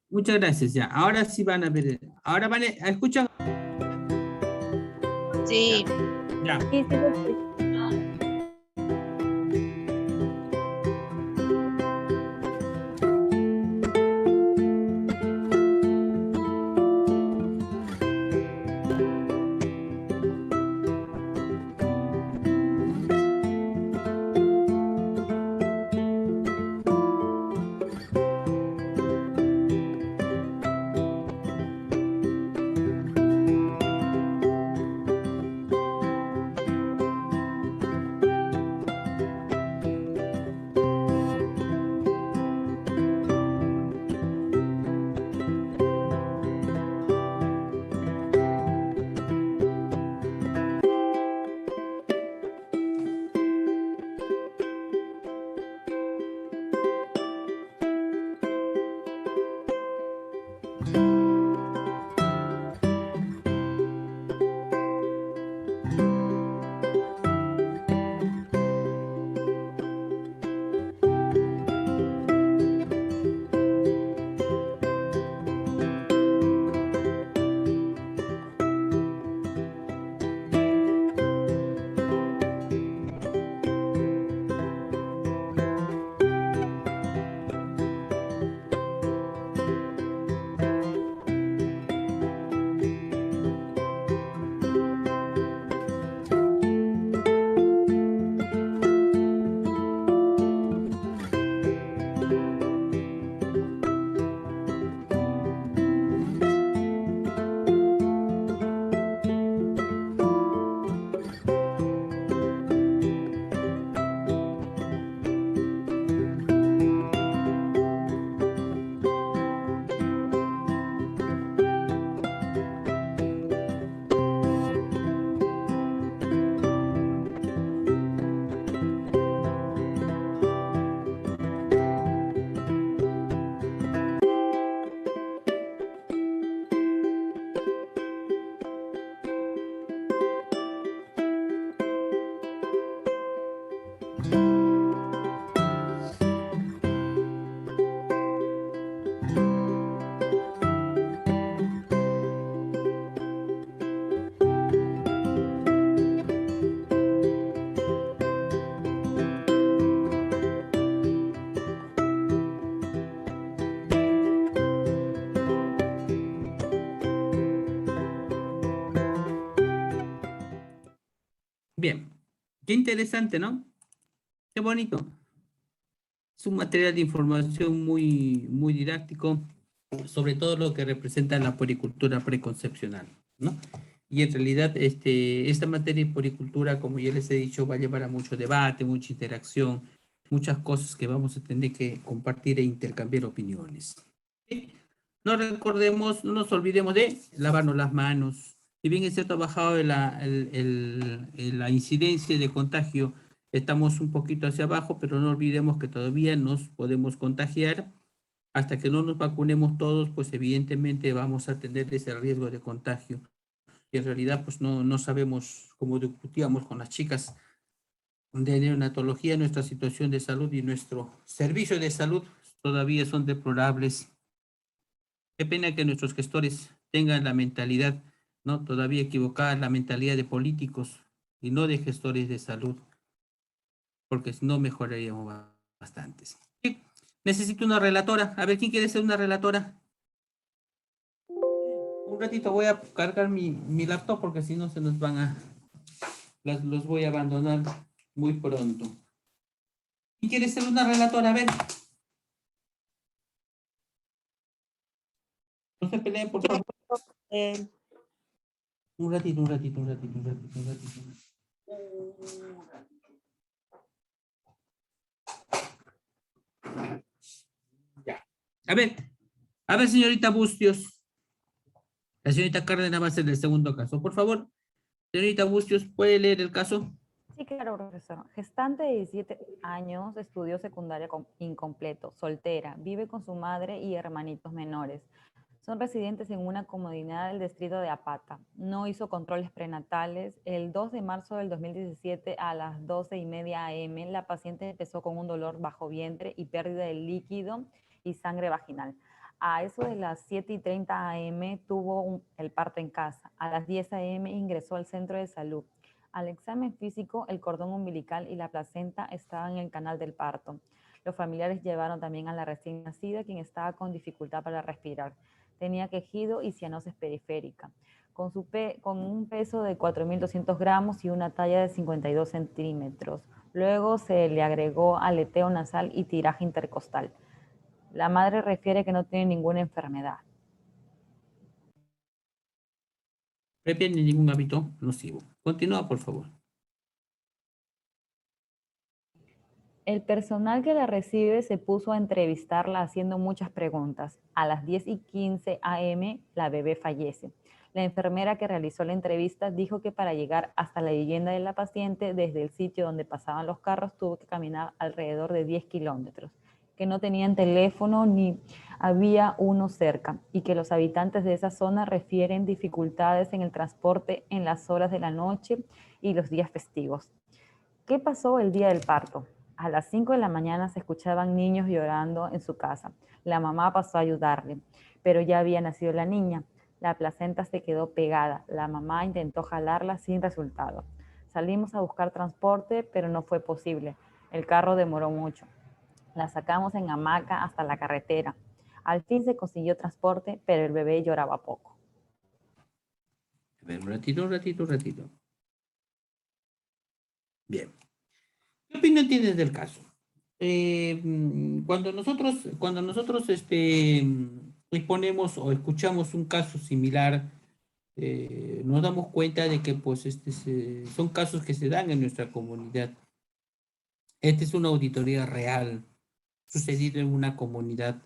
Muchas gracias, ya. Ahora sí van a ver. Ahora van a escuchar. Sí. Ya. Sí, sí, lo escucho. Bien. Qué interesante, ¿no? Qué bonito. Es un material de información muy didáctico, sobre todo lo que representa la puericultura preconcepcional, ¿no? Y en realidad, esta materia de puericultura, como ya les he dicho, va a llevar a mucho debate, mucha interacción, muchas cosas que vamos a tener que compartir e intercambiar opiniones. ¿Sí? No recordemos, no nos olvidemos de lavarnos las manos. Si bien es cierto, ha bajado la incidencia de contagio, estamos un poquito hacia abajo, pero no olvidemos que todavía nos podemos contagiar. Hasta que no nos vacunemos todos, pues evidentemente vamos a tener ese riesgo de contagio. Y en realidad, pues no sabemos, como discutíamos con las chicas de neonatología, nuestra situación de salud y nuestro servicio de salud todavía son deplorables. Qué pena que nuestros gestores tengan la mentalidad, ¿no? Todavía equivocada, la mentalidad de políticos y no de gestores de salud, porque si no mejoraríamos bastante. Sí, necesito una relatora. A ver, ¿quién quiere ser una relatora? Un ratito voy a cargar mi laptop porque si no se nos van a... los voy a abandonar muy pronto. ¿Quién quiere ser una relatora? A ver. No se peleen, por favor. Un ratito. Ya. A ver, señorita Bustios. La señorita Cárdenas va a ser el segundo caso. Por favor, señorita Bustios, ¿puede leer el caso? Sí, claro, profesor. Gestante de 17 años, estudió secundaria incompleto, soltera, vive con su madre y hermanitos menores. Son residentes en una comunidad del distrito de Apata. No hizo controles prenatales. El 2 de marzo del 2017 a las 12:30 am, la paciente empezó con un dolor bajo vientre y pérdida de líquido y sangre vaginal. A eso de las 7:30 am tuvo el parto en casa. A las 10 am ingresó al centro de salud. Al examen físico, el cordón umbilical y la placenta estaban en el canal del parto. Los familiares llevaron también a la recién nacida, quien estaba con dificultad para respirar. Tenía quejido y cianosis periférica. Con un peso de 4.200 gramos y una talla de 52 centímetros. Luego se le agregó aleteo nasal y tiraje intercostal. La madre refiere que no tiene ninguna enfermedad. Previa ni ningún hábito nocivo. Continúa, por favor. El personal que la recibe se puso a entrevistarla haciendo muchas preguntas. A las 10:15 am, la bebé fallece. La enfermera que realizó la entrevista dijo que para llegar hasta la vivienda de la paciente, desde el sitio donde pasaban los carros, tuvo que caminar alrededor de 10 kilómetros, que no tenían teléfono ni había uno cerca y que los habitantes de esa zona refieren dificultades en el transporte en las horas de la noche y los días festivos. ¿Qué pasó el día del parto? A las 5 de la mañana se escuchaban niños llorando en su casa. La mamá pasó a ayudarle, pero ya había nacido la niña. La placenta se quedó pegada. La mamá intentó jalarla sin resultado. Salimos a buscar transporte, pero no fue posible. El carro demoró mucho. La sacamos en hamaca hasta la carretera. Al fin se consiguió transporte, pero el bebé lloraba poco. A ver, un ratito. Bien. ¿Qué opinión tienes del caso? Cuando nosotros exponemos o escuchamos un caso similar, nos damos cuenta de que pues, son casos que se dan en nuestra comunidad. Esta es una auditoría real, sucedido en una comunidad.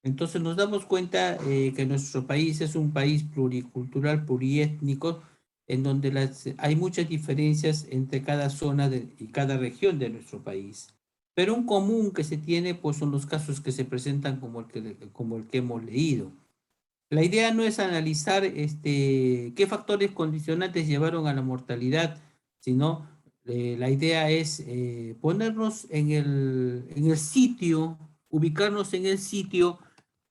Entonces nos damos cuenta que nuestro país es un país pluricultural, pluriétnico, en donde hay muchas diferencias entre cada zona y cada región de nuestro país. Pero un común que se tiene, pues son los casos que se presentan como el que hemos leído. La idea no es analizar qué factores condicionantes llevaron a la mortalidad, sino la idea es ponernos en el sitio, ubicarnos en el sitio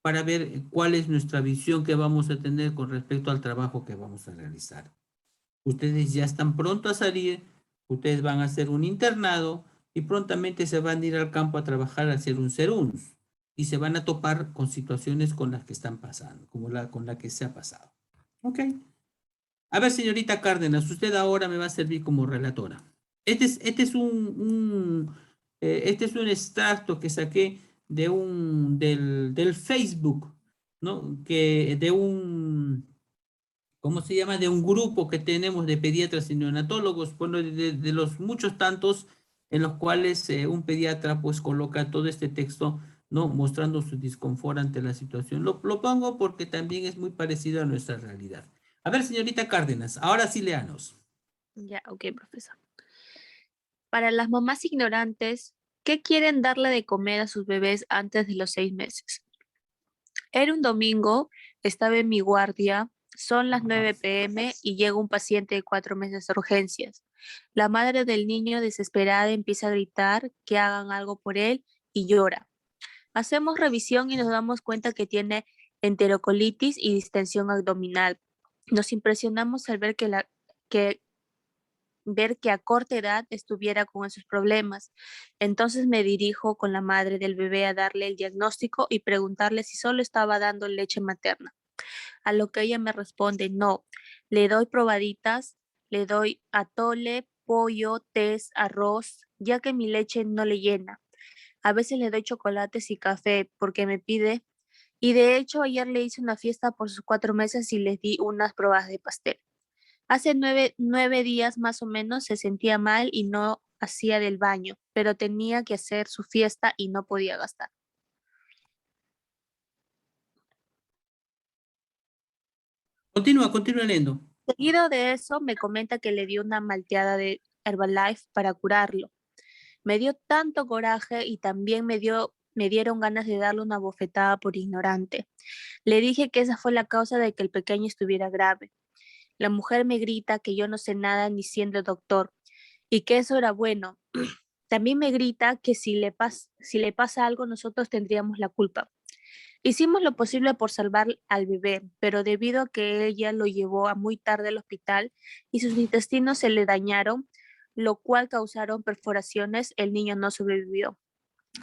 para ver cuál es nuestra visión que vamos a tener con respecto al trabajo que vamos a realizar. Ustedes ya están pronto a salir, ustedes van a hacer un internado y prontamente se van a ir al campo a trabajar a hacer un serums y se van a topar con situaciones con las que están pasando, como con la que se ha pasado. ¿Ok? A ver, señorita Cárdenas, usted ahora me va a servir como relatora. Este es un extracto que saqué del Facebook, ¿no? ¿Cómo se llama? De un grupo que tenemos de pediatras y neonatólogos, bueno, de los muchos tantos en los cuales un pediatra pues coloca todo este texto, ¿no? Mostrando su disconfort ante la situación. Lo pongo porque también es muy parecido a nuestra realidad. A ver, señorita Cárdenas, ahora sí léanos. Ya, ok, profesor. Para las mamás ignorantes, ¿qué quieren darle de comer a sus bebés antes de los 6 meses? Era un domingo, estaba en mi guardia, son las 9 p.m. y llega un paciente de 4 meses de urgencias. La madre del niño, desesperada, empieza a gritar que hagan algo por él y llora. Hacemos revisión y nos damos cuenta que tiene enterocolitis y distensión abdominal. Nos impresionamos al ver que a corta edad estuviera con esos problemas. Entonces me dirijo con la madre del bebé a darle el diagnóstico y preguntarle si solo estaba dando leche materna. A lo que ella me responde, no, le doy probaditas, le doy atole, pollo, tés, arroz, ya que mi leche no le llena. A veces le doy chocolates y café porque me pide. Y de hecho ayer le hice una fiesta por sus 4 meses y les di unas pruebas de pastel. Hace 9 días más o menos se sentía mal y no hacía del baño, pero tenía que hacer su fiesta y no podía gastar. Continúa leyendo. Seguido de eso, me comenta que le dio una malteada de Herbalife para curarlo. Me dio tanto coraje y también me dieron ganas de darle una bofetada por ignorante. Le dije que esa fue la causa de que el pequeño estuviera grave. La mujer me grita que yo no sé nada ni siendo doctor y que eso era bueno. También me grita que si le pasa algo nosotros tendríamos la culpa. Hicimos lo posible por salvar al bebé, pero debido a que ella lo llevó a muy tarde al hospital y sus intestinos se le dañaron, lo cual causaron perforaciones, el niño no sobrevivió.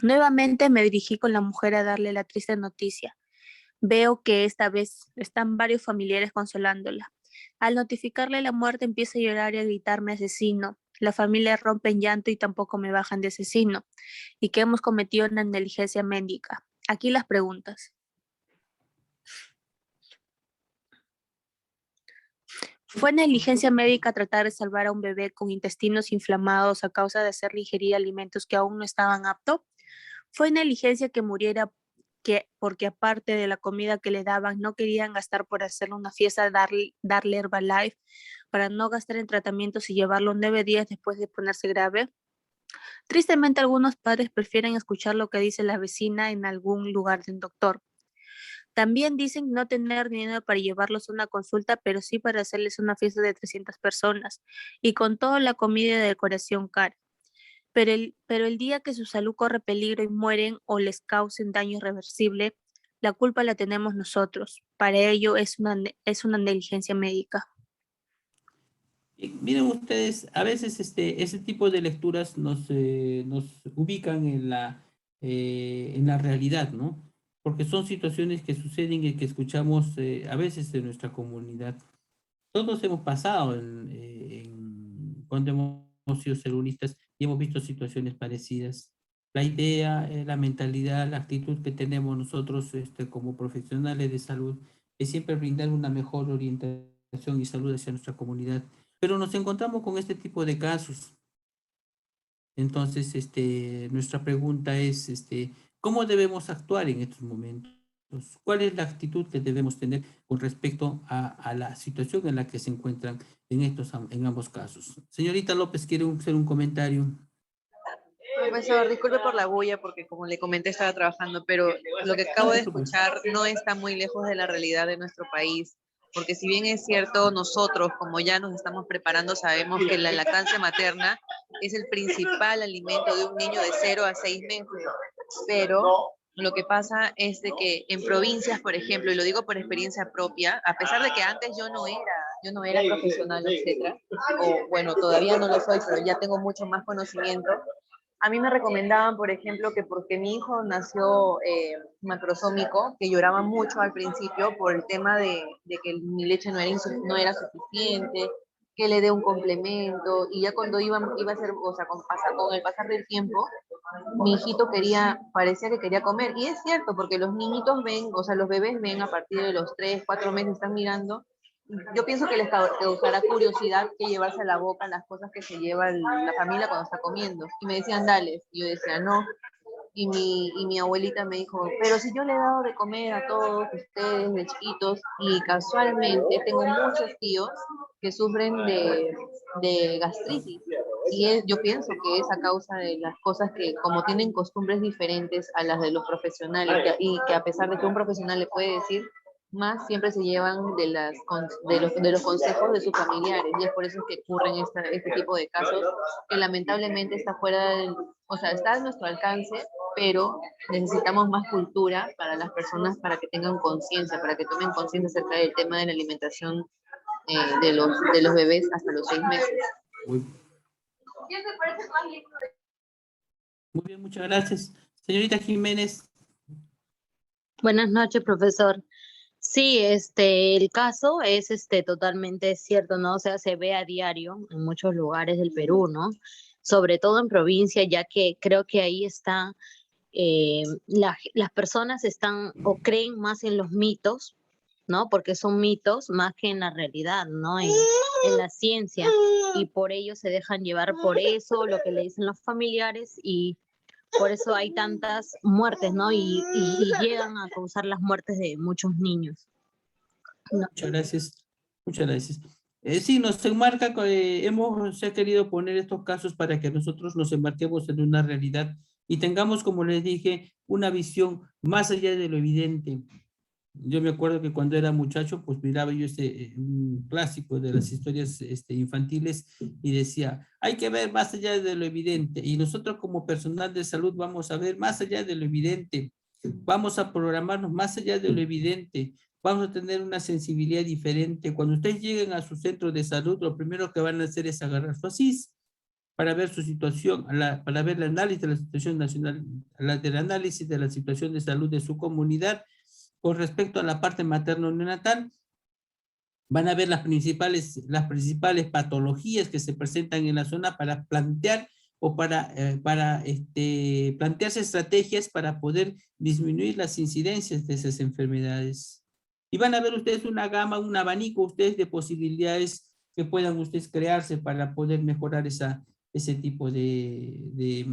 Nuevamente me dirigí con la mujer a darle la triste noticia. Veo que esta vez están varios familiares consolándola. Al notificarle la muerte empieza a llorar y a gritarme asesino. La familia rompe en llanto y tampoco me bajan de asesino. Y que hemos cometido una negligencia médica. Aquí las preguntas. ¿Fue negligencia médica tratar de salvar a un bebé con intestinos inflamados a causa de hacerle ingerir alimentos que aún no estaban aptos? ¿Fue negligencia que muriera porque aparte de la comida que le daban, no querían gastar por hacerle una fiesta, darle Herbalife para no gastar en tratamientos y llevarlo 9 días después de ponerse grave? Tristemente, algunos padres prefieren escuchar lo que dice la vecina en algún lugar de un doctor. También dicen no tener dinero para llevarlos a una consulta, pero sí para hacerles una fiesta de 300 personas y con toda la comida y decoración cara. Pero el día que su salud corre peligro y mueren o les causen daño irreversible, la culpa la tenemos nosotros. Para ello es una negligencia médica. Miren ustedes, a veces ese tipo de lecturas nos ubican en la realidad, ¿no? Porque son situaciones que suceden y que escuchamos a veces en nuestra comunidad. Todos hemos pasado cuando hemos sido celulistas y hemos visto situaciones parecidas. La idea, la mentalidad, la actitud que tenemos nosotros como profesionales de salud es siempre brindar una mejor orientación y salud hacia nuestra comunidad. Pero nos encontramos con este tipo de casos. Entonces, nuestra pregunta es, ¿cómo debemos actuar en estos momentos? ¿Cuál es la actitud que debemos tener con respecto a la situación en la que se encuentran en ambos casos? Señorita López, ¿quiere hacer un comentario? Profesor, disculpe por la bulla porque como le comenté estaba trabajando, pero lo que acabo de escuchar no está muy lejos de la realidad de nuestro país, porque si bien es cierto, nosotros como ya nos estamos preparando sabemos que la lactancia materna es el principal alimento de un niño de 0 a 6 meses, pero lo que pasa es de que en provincias, por ejemplo, y lo digo por experiencia propia, a pesar de que antes yo no era profesional, etcétera, o bueno, todavía no lo soy, pero ya tengo mucho más conocimiento. A mí me recomendaban, por ejemplo, que porque mi hijo nació macrosómico, que lloraba mucho al principio por el tema de que mi leche no era suficiente, que le dé un complemento, y ya cuando iba a ser, o sea, con el pasar del tiempo, mi hijito parecía que quería comer, y es cierto, porque los niñitos ven, o sea, los bebés ven a partir de los 3, 4 meses, están mirando. Yo pienso que les causará curiosidad que llevarse a la boca las cosas que se lleva la familia cuando está comiendo. Y me decían, dale. Y yo decía, no. Y mi abuelita me dijo, pero si yo le he dado de comer a todos ustedes de chiquitos, y casualmente tengo muchos tíos que sufren de gastritis. Y yo pienso que es a causa de las cosas que, como tienen costumbres diferentes a las de los profesionales, y que a pesar de que un profesional le puede decir, más siempre se llevan de los consejos de sus familiares, y es por eso que ocurren este tipo de casos que lamentablemente está o sea, está a nuestro alcance, pero necesitamos más cultura para las personas para que tengan conciencia, para que tomen conciencia acerca del tema de la alimentación de los bebés hasta los 6 meses. Muy bien, muchas gracias. Señorita Jiménez. Buenas noches, profesor. Sí, el caso es totalmente cierto, ¿no? O sea, se ve a diario en muchos lugares del Perú, ¿no? Sobre todo en provincia, ya que creo que ahí está, las personas están o creen más en los mitos, ¿no? Porque son mitos más que en la realidad, ¿no? En la ciencia. Y por ello se dejan llevar por eso, lo que le dicen los familiares, y por eso hay tantas muertes, ¿no? Y llegan a causar las muertes de muchos niños. No. Muchas gracias. Muchas gracias. Sí, nos enmarca, se ha querido poner estos casos para que nosotros nos embarquemos en una realidad y tengamos, como les dije, una visión más allá de lo evidente. Yo me acuerdo que cuando era muchacho, pues miraba yo un clásico de las historias infantiles y decía, hay que ver más allá de lo evidente. Y nosotros como personal de salud vamos a ver más allá de lo evidente. Vamos a programarnos más allá de lo evidente. Vamos a tener una sensibilidad diferente. Cuando ustedes lleguen a su centro de salud, lo primero que van a hacer es agarrar su ASIS para ver su situación, para ver el análisis de la situación nacional, del análisis de la situación de salud de su comunidad. Con respecto a la parte materno-neonatal, van a ver las principales patologías que se presentan en la zona para plantear o para plantearse estrategias para poder disminuir las incidencias de esas enfermedades. Y van a ver ustedes una gama, un abanico ustedes de posibilidades que puedan ustedes crearse para poder mejorar ese tipo de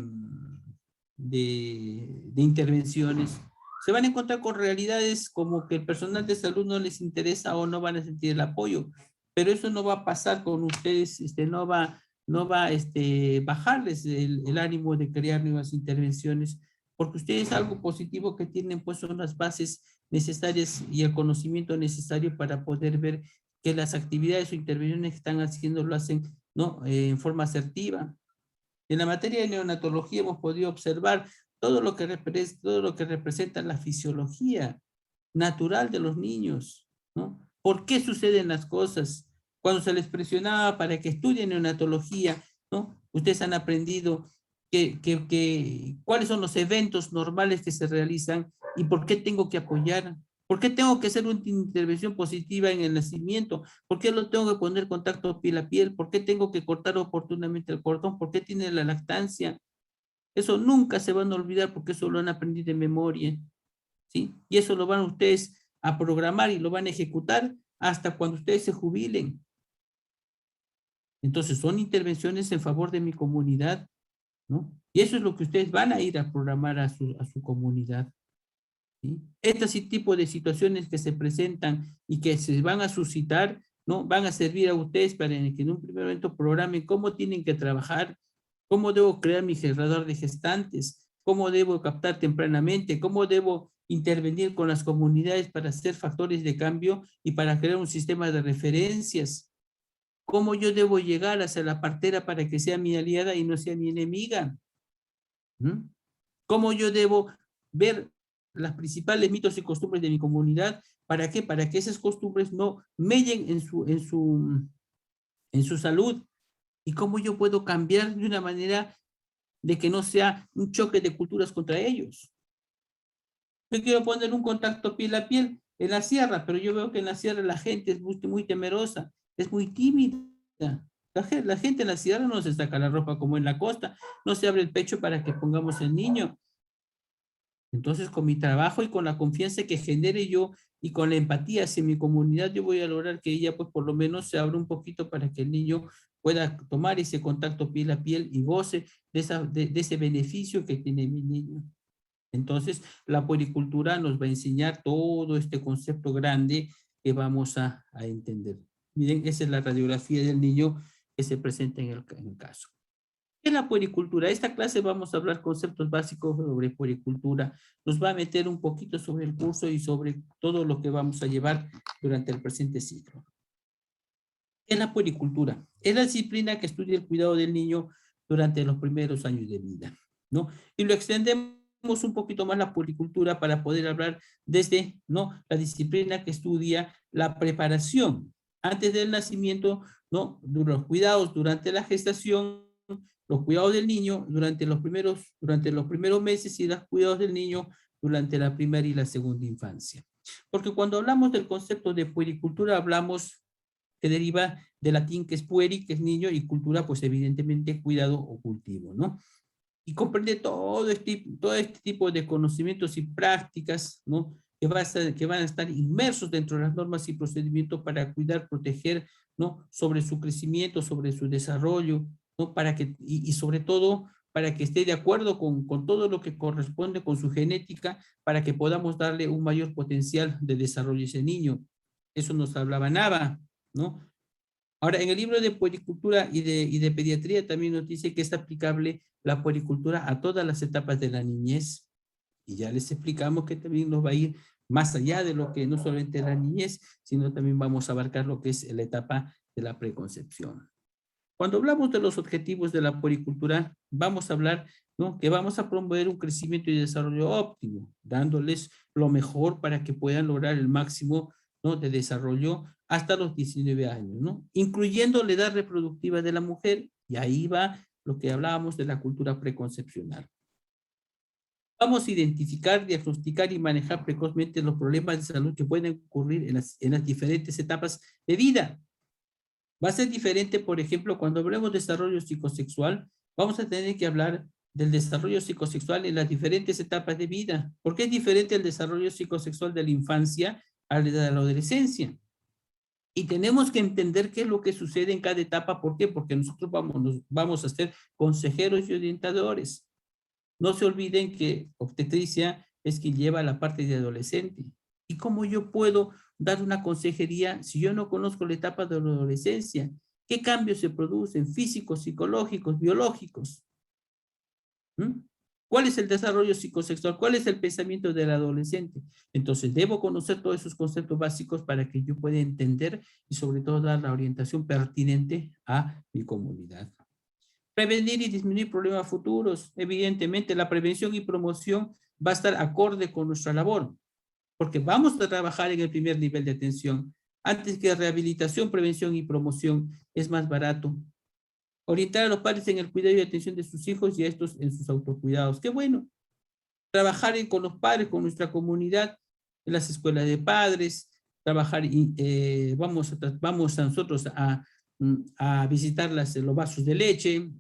intervenciones. Se van a encontrar con realidades como que el personal de salud no les interesa o no van a sentir el apoyo, pero eso no va a pasar con ustedes, no va bajarles el ánimo de crear nuevas intervenciones, porque ustedes algo positivo que tienen pues son las bases necesarias y el conocimiento necesario para poder ver que las actividades o intervenciones que están haciendo lo hacen en forma asertiva. En la materia de neonatología hemos podido observar todo lo que representa la fisiología natural de los niños, ¿no? ¿Por qué suceden las cosas? Cuando se les presionaba para que estudien neonatología, ¿no? Ustedes han aprendido cuáles son los eventos normales que se realizan y por qué tengo que apoyar. ¿Por qué tengo que hacer una intervención positiva en el nacimiento? ¿Por qué lo tengo que poner contacto piel a piel? ¿Por qué tengo que cortar oportunamente el cordón? ¿Por qué tiene la lactancia? Eso nunca se van a olvidar porque eso lo han aprendido de memoria, ¿sí? Y eso lo van ustedes a programar y lo van a ejecutar hasta cuando ustedes se jubilen. Entonces son intervenciones en favor de mi comunidad, ¿no? Y eso es lo que ustedes van a ir a programar a su comunidad. ¿Sí? Este tipo de situaciones que se presentan y que se van a suscitar, ¿no? Van a servir a ustedes para que en un primer momento programen cómo tienen que trabajar, cómo debo crear mi generador de gestantes, cómo debo captar tempranamente, cómo debo intervenir con las comunidades para hacer factores de cambio y para crear un sistema de referencias, cómo yo debo llegar hacia la partera para que sea mi aliada y no sea mi enemiga, ¿Mm? Cómo yo debo ver las principales mitos y costumbres de mi comunidad. ¿Para qué? Para que esas costumbres no mellen en su salud. ¿Y cómo yo puedo cambiar de una manera de que no sea un choque de culturas contra ellos? Yo quiero poner un contacto piel a piel en la sierra, pero yo veo que en la sierra la gente es muy temerosa, es muy tímida. La gente en la sierra no se saca la ropa como en la costa, no se abre el pecho para que pongamos el niño. Entonces, con mi trabajo y con la confianza que genere yo y con la empatía hacia mi comunidad, yo voy a lograr que ella, pues, por lo menos se abra un poquito para que el niño pueda tomar ese contacto piel a piel y goce de ese beneficio que tiene mi niño. Entonces, la puericultura nos va a enseñar todo este concepto grande que vamos a entender. Miren, esa es la radiografía del niño que se presenta en el caso. ¿Qué es la puericultura? Esta clase vamos a hablar conceptos básicos sobre puericultura. Nos va a meter un poquito sobre el curso y sobre todo lo que vamos a llevar durante el presente ciclo. ¿Qué es la puericultura? Es la disciplina que estudia el cuidado del niño durante los primeros años de vida, ¿no? Y lo extendemos un poquito más la puericultura para poder hablar desde, ¿no?, la disciplina que estudia la preparación antes del nacimiento, ¿no?, los cuidados durante la gestación, los cuidados del niño durante los primeros meses y los cuidados del niño durante la primera y la segunda infancia. Porque cuando hablamos del concepto de puericultura, hablamos que deriva del latín que es pueri, que es niño, y cultura, pues evidentemente cuidado o cultivo, ¿no? Y comprende todo este tipo de conocimientos y prácticas, ¿no?, que van a estar inmersos dentro de las normas y procedimientos para cuidar, proteger, ¿no?, sobre su crecimiento, sobre su desarrollo, ¿no?, y sobre todo para que esté de acuerdo con todo lo que corresponde con su genética, para que podamos darle un mayor potencial de desarrollo a ese niño. Eso nos hablaba Nava, ¿no? Ahora, en el libro de puericultura y de pediatría también nos dice que es aplicable la puericultura a todas las etapas de la niñez. Y ya les explicamos que también nos va a ir más allá de lo que no solamente la niñez, sino también vamos a abarcar lo que es la etapa de la preconcepción. Cuando hablamos de los objetivos de la puericultura, vamos a hablar, ¿no?, que vamos a promover un crecimiento y desarrollo óptimo, dándoles lo mejor para que puedan lograr el máximo, ¿no?, de desarrollo hasta los 19 años, ¿no?, incluyendo la edad reproductiva de la mujer, y ahí va lo que hablábamos de la cultura preconcepcional. Vamos a identificar, diagnosticar y manejar precozmente los problemas de salud que pueden ocurrir en las diferentes etapas de vida. Va a ser diferente, por ejemplo, cuando hablemos de desarrollo psicosexual, vamos a tener que hablar del desarrollo psicosexual en las diferentes etapas de vida. ¿Por qué es diferente el desarrollo psicosexual de la infancia a la de la adolescencia? Y tenemos que entender qué es lo que sucede en cada etapa. ¿Por qué? Porque nosotros vamos a ser consejeros y orientadores. No se olviden que obstetricia es quien lleva la parte de adolescente. ¿Y cómo yo puedo dar una consejería si yo no conozco la etapa de la adolescencia? ¿Qué cambios se producen físicos, psicológicos, biológicos? ¿Cuál es el desarrollo psicosexual? ¿Cuál es el pensamiento del adolescente? Entonces, debo conocer todos esos conceptos básicos para que yo pueda entender y sobre todo dar la orientación pertinente a mi comunidad. Prevenir y disminuir problemas futuros. Evidentemente, la prevención y promoción va a estar acorde con nuestra labor, porque vamos a trabajar en el primer nivel de atención. Antes que rehabilitación, prevención y promoción, es más barato. Orientar a los padres en el cuidado y atención de sus hijos y a estos en sus autocuidados. ¡Qué bueno! Trabajar con los padres, con nuestra comunidad, en las escuelas de padres, trabajar y vamos a nosotros a visitar los vasos de leche,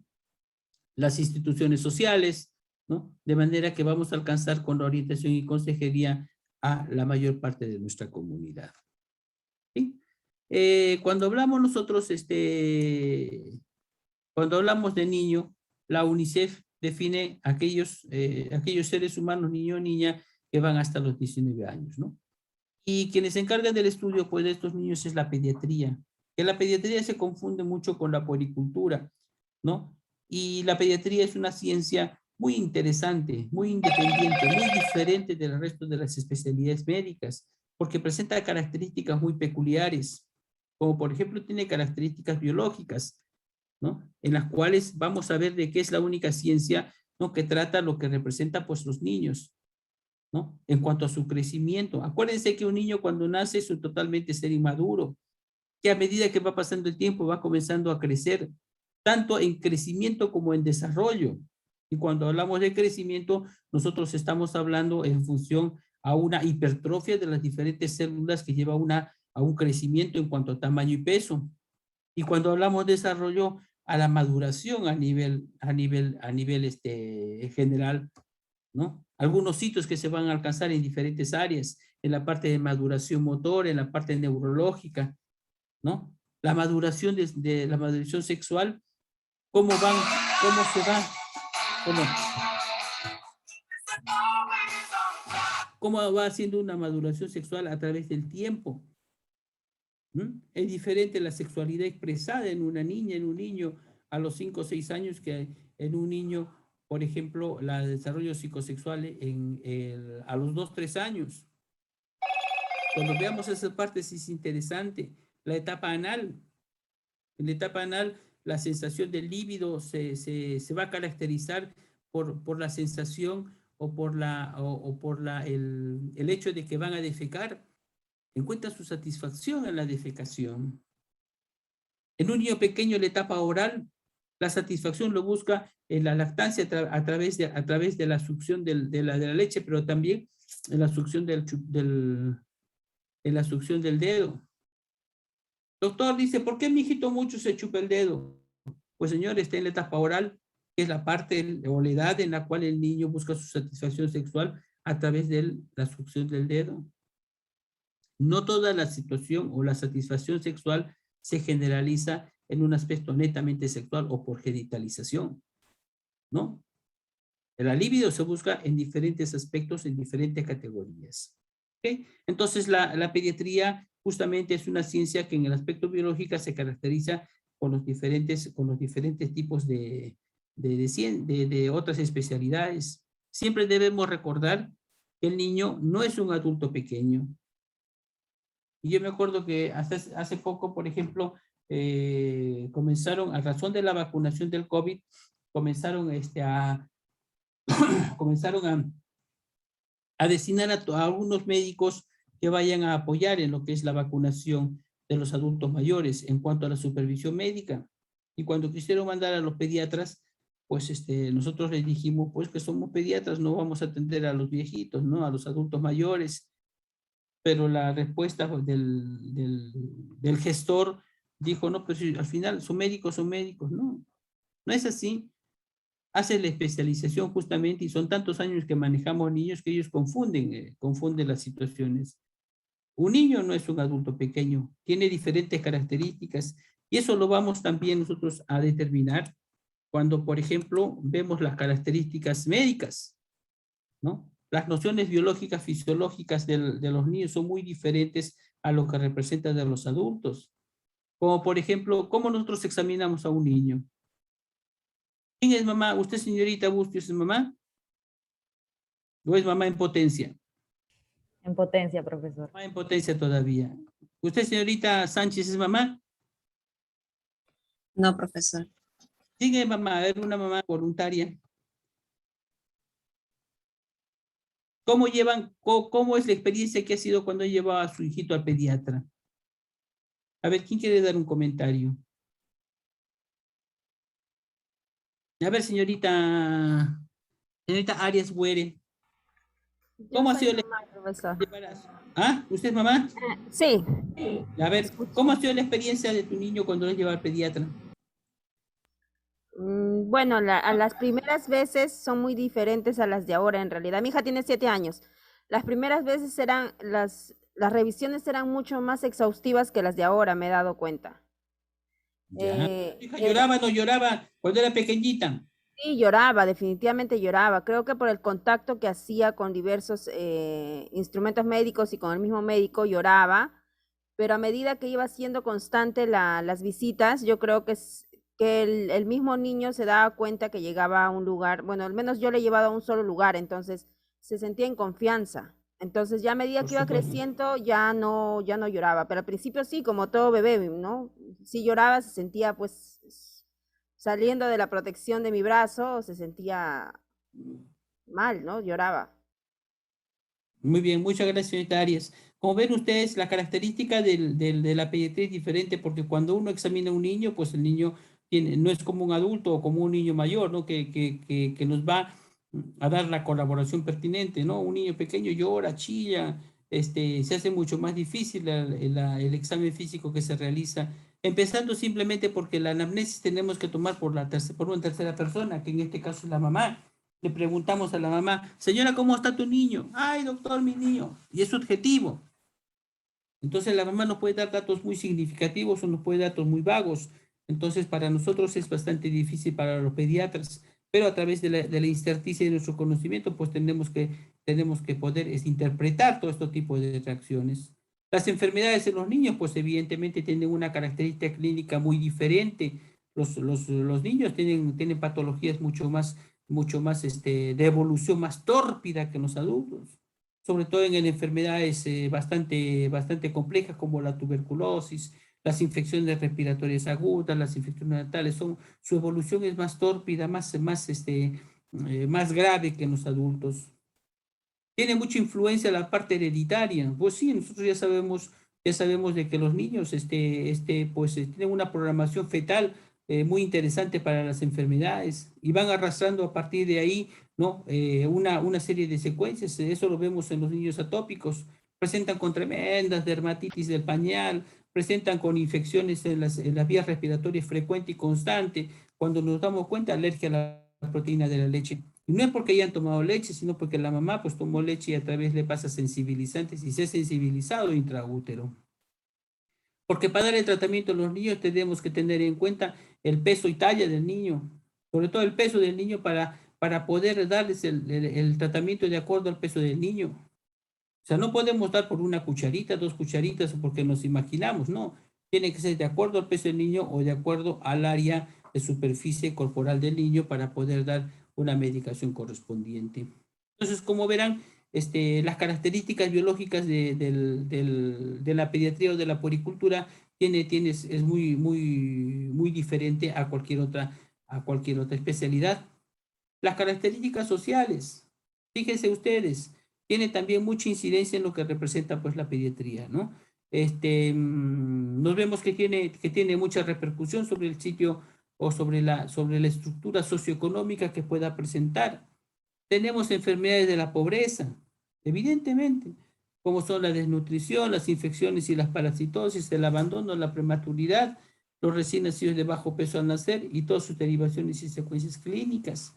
las instituciones sociales, ¿no? De manera que vamos a alcanzar con la orientación y consejería a la mayor parte de nuestra comunidad. ¿Sí? Cuando hablamos nosotros, cuando hablamos de niño, la UNICEF define aquellos seres humanos, niño o niña, que van hasta los 19 años, ¿no? Y quienes se encargan del estudio, pues, de estos niños es la pediatría, que la pediatría se confunde mucho con la puericultura, ¿no? Y la pediatría es una ciencia muy interesante, muy independiente, muy diferente del resto de las especialidades médicas, porque presenta características muy peculiares, como por ejemplo tiene características biológicas, ¿no? En las cuales vamos a ver de qué es la única ciencia, ¿no?, que trata lo que representa, pues, los niños, ¿no? En cuanto a su crecimiento. Acuérdense que un niño cuando nace es un totalmente ser inmaduro, que a medida que va pasando el tiempo va comenzando a crecer, tanto en crecimiento como en desarrollo. Y cuando hablamos de crecimiento, nosotros estamos hablando en función a una hipertrofia de las diferentes células que lleva a un crecimiento en cuanto a tamaño y peso. Y cuando hablamos de desarrollo, a la maduración a nivel general, ¿no? Algunos hitos que se van a alcanzar en diferentes áreas, en la parte de maduración motor, en la parte neurológica, ¿no? La maduración de la maduración sexual, cómo se va, cómo va haciendo una maduración sexual a través del tiempo. Es diferente la sexualidad expresada en una niña, en un niño a los 5 o 6 años que en un niño, por ejemplo, el desarrollo psicosexual a los 2 o 3 años. Cuando veamos esas partes es interesante. La etapa anal. En la etapa anal, la sensación del líbido se va a caracterizar por la sensación o por el hecho de que van a defecar. Encuentra su satisfacción en la defecación. En un niño pequeño, en la etapa oral, la satisfacción lo busca en la lactancia a través de la succión de la leche, pero también en la succión en la succión del dedo. Doctor dice, ¿por qué mi hijito mucho se chupa el dedo? Pues señor, está en la etapa oral, que es la parte o la edad en la cual el niño busca su satisfacción sexual a través de la succión del dedo. No toda la situación o la satisfacción sexual se generaliza en un aspecto netamente sexual o por genitalización, ¿no? El libido se busca en diferentes aspectos, en diferentes categorías. ¿Okay? Entonces, la pediatría justamente es una ciencia que en el aspecto biológico se caracteriza con los diferentes tipos de otras especialidades. Siempre debemos recordar que el niño no es un adulto pequeño. Y yo me acuerdo que hace poco, por ejemplo, comenzaron, a razón de la vacunación del COVID, comenzaron a designar a algunos médicos que vayan a apoyar en lo que es la vacunación de los adultos mayores en cuanto a la supervisión médica. Y cuando quisieron mandar a los pediatras, pues nosotros les dijimos, pues que somos pediatras, no vamos a atender a los viejitos, ¿no? A los adultos mayores. Pero la respuesta del gestor dijo, no, pues al final son médicos, no. No es así. Hace la especialización justamente y son tantos años que manejamos niños que ellos confunden las situaciones. Un niño no es un adulto pequeño, tiene diferentes características y eso lo vamos también nosotros a determinar cuando, por ejemplo, vemos las características médicas, ¿no? Las nociones biológicas, fisiológicas de los niños son muy diferentes a lo que representan de los adultos. Como, por ejemplo, ¿cómo nosotros examinamos a un niño? ¿Quién es mamá? ¿Usted, señorita Bustos, es mamá? ¿O es mamá en potencia? En potencia, profesor. Mamá en potencia todavía. ¿Usted, señorita Sánchez, es mamá? No, profesor. ¿Quién es mamá? Es una mamá voluntaria. ¿Cómo es la experiencia que ha sido cuando llevaba a su hijito al pediatra? A ver, ¿quién quiere dar un comentario? A ver, señorita Arias Güere. ¿Cómo ha sido la profesor? embarazo? ¿Ah? ¿Usted es mamá? Sí. A ver, ¿cómo ha sido la experiencia de tu niño cuando lo lleva al pediatra? Bueno, a las primeras veces son muy diferentes a las de ahora, en realidad. Mi hija tiene 7 años. Las primeras veces las revisiones eran mucho más exhaustivas que las de ahora, me he dado cuenta. Ya. ¿Tu hija lloraba o no lloraba cuando era pequeñita? Sí, lloraba, definitivamente lloraba. Creo que por el contacto que hacía con diversos instrumentos médicos y con el mismo médico lloraba, pero a medida que iba siendo constante las visitas, yo creo que el mismo niño se daba cuenta que llegaba a un lugar, bueno, al menos yo le he llevado a un solo lugar, entonces se sentía en confianza. Entonces ya a medida que iba creciendo ya no lloraba, pero al principio sí, como todo bebé, ¿no? Sí lloraba, se sentía pues saliendo de la protección de mi brazo, se sentía mal, ¿no? Lloraba. Muy bien, muchas gracias, señorita Arias. Como ven ustedes, la característica de la pediatría es diferente porque cuando uno examina a un niño, pues el niño no es como un adulto o como un niño mayor, ¿no? Que nos va a dar la colaboración pertinente, ¿no? Un niño pequeño llora, chilla, se hace mucho más difícil el examen físico que se realiza, empezando simplemente porque la anamnesis tenemos que tomar por una tercera persona, que en este caso es la mamá. Le preguntamos a la mamá, señora, ¿cómo está tu niño? Ay, doctor, mi niño. Y es subjetivo. Entonces la mamá nos puede dar datos muy significativos o nos puede dar datos muy vagos. Entonces para nosotros es bastante difícil para los pediatras, pero a través de la experticia de nuestro conocimiento, pues tenemos que poder interpretar todo este tipo de reacciones. Las enfermedades en los niños, pues evidentemente tienen una característica clínica muy diferente. Los niños tienen patologías mucho más de evolución más tórpida que los adultos, sobre todo en enfermedades bastante complejas como la tuberculosis, las infecciones respiratorias agudas, las infecciones neonatales, su evolución es más tórpida, más grave que en los adultos. Tiene mucha influencia la parte hereditaria. Pues sí, nosotros ya sabemos de que los niños pues tienen una programación fetal muy interesante para las enfermedades y van arrastrando a partir de ahí, ¿no? Una serie de secuencias. Eso lo vemos en los niños atópicos. Presentan con tremendas dermatitis del pañal, presentan con infecciones en las vías respiratorias frecuente y constante. Cuando nos damos cuenta, alergia a la proteína de la leche. Y no es porque hayan tomado leche, sino porque la mamá pues tomó leche y a través le pasa sensibilizantes y se ha sensibilizado intraútero. Porque para dar el tratamiento a los niños tenemos que tener en cuenta el peso y talla del niño, sobre todo el peso del niño para poder darles el tratamiento de acuerdo al peso del niño. O sea, no podemos dar por una cucharita, 2 cucharitas, porque nos imaginamos, no. Tiene que ser de acuerdo al peso del niño o de acuerdo al área de superficie corporal del niño para poder dar una medicación correspondiente. Entonces, como verán, las características biológicas de la pediatría o de la puericultura es muy diferente a cualquier otra especialidad. Las características sociales, fíjense ustedes, tiene también mucha incidencia en lo que representa pues la pediatría, ¿no? Nos vemos que tiene mucha repercusión sobre el sitio o sobre la estructura socioeconómica que pueda presentar. Tenemos enfermedades de la pobreza, evidentemente, como son la desnutrición, las infecciones y las parasitosis, el abandono, la prematuridad, los recién nacidos de bajo peso al nacer y todas sus derivaciones y secuencias clínicas.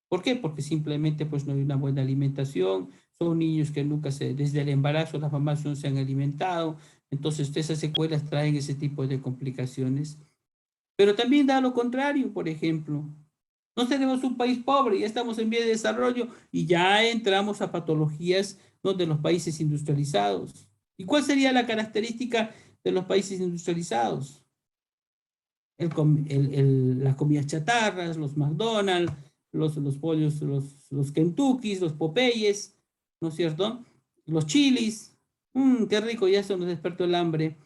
¿Por qué? Porque simplemente pues no hay una buena alimentación, son niños que nunca desde el embarazo las mamás no se han alimentado, entonces esas secuelas traen ese tipo de complicaciones. Pero también da lo contrario, por ejemplo. No tenemos un país pobre, ya estamos en vía de desarrollo y ya entramos a patologías, ¿no?, de los países industrializados. ¿Y cuál sería la característica de los países industrializados? Las comidas chatarras, los McDonald's, los pollos, los Kentuckys, los Popeyes, ¿no es cierto? Los chilis, qué rico, ya se nos despertó el hambre,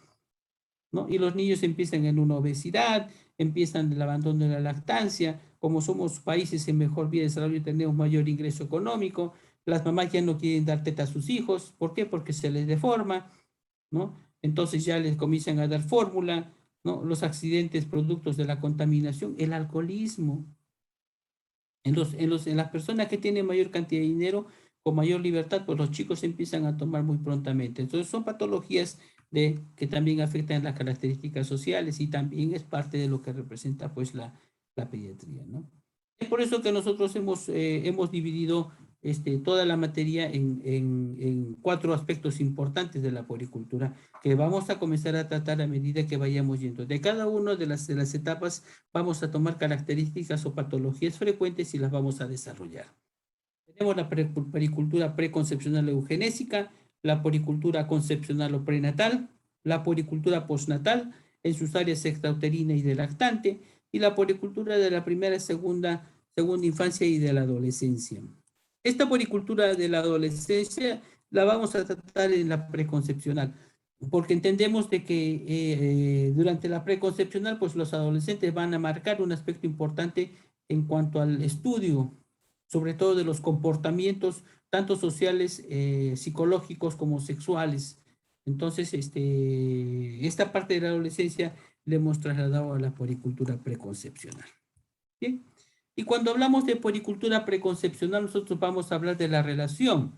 ¿no? Y los niños empiezan en una obesidad, empiezan el abandono de la lactancia. Como somos países en mejor vía de desarrollo, tenemos mayor ingreso económico, las mamás ya no quieren dar teta a sus hijos. ¿Por qué? Porque se les deforma, ¿no? Entonces ya les comienzan a dar fórmula, ¿no? Los accidentes productos de la contaminación, el alcoholismo. En las personas que tienen mayor cantidad de dinero, con mayor libertad, pues los chicos empiezan a tomar muy prontamente. Entonces son patologías que también afectan las características sociales y también es parte de lo que representa pues la pediatría, ¿no? Es por eso que nosotros hemos dividido toda la materia en 4 aspectos importantes de la puericultura que vamos a comenzar a tratar a medida que vayamos yendo. De cada una de las etapas vamos a tomar características o patologías frecuentes y las vamos a desarrollar. Tenemos la puericultura preconcepcional eugenésica, la puericultura concepcional o prenatal, la puericultura postnatal en sus áreas extrauterina y de lactante, y la puericultura de la primera y segunda infancia y de la adolescencia. Esta puericultura de la adolescencia la vamos a tratar en la preconcepcional, porque entendemos de que durante la preconcepcional, pues los adolescentes van a marcar un aspecto importante en cuanto al estudio, sobre todo de los comportamientos, tanto sociales, psicológicos como sexuales. Entonces, esta parte de la adolescencia le hemos trasladado a la puericultura preconcepcional. ¿Bien? Y cuando hablamos de puericultura preconcepcional, nosotros vamos a hablar de la relación,